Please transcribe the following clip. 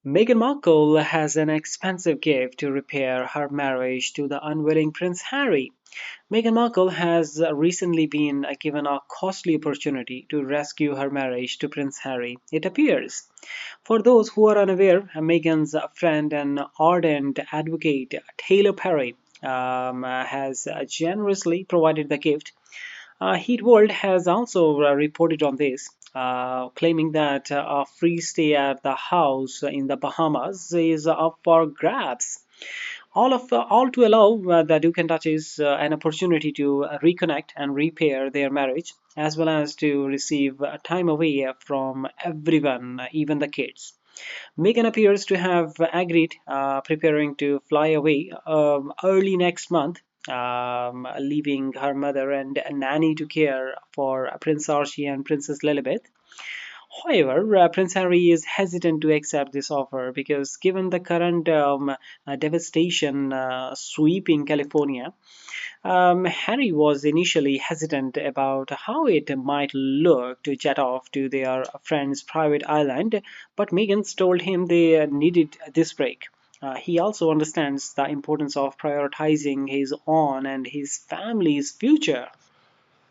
Meghan Markle has an expensive gift to repair her marriage to the unwilling Prince Harry. Meghan Markle has recently been given a costly opportunity to rescue her marriage to Prince Harry, it appears. For those who are unaware, Meghan's friend and ardent advocate Taylor Perry has generously provided the gift. Heat World has also reported on this, claiming that a free stay at the house in the Bahamas is up for grabs. All to allow the Duke and Duchess an opportunity to reconnect and repair their marriage, as well as to receive time away from everyone, even the kids. Meghan appears to have agreed, preparing to fly away early next month, leaving her mother and a nanny to care for Prince Archie and Princess Lilibet. However, Prince Harry is hesitant to accept this offer because, given the current devastation sweeping California, Harry was initially hesitant about how it might look to jet off to their friend's private island, but Meghan told him they needed this break. He also understands the importance of prioritizing his own and his family's future.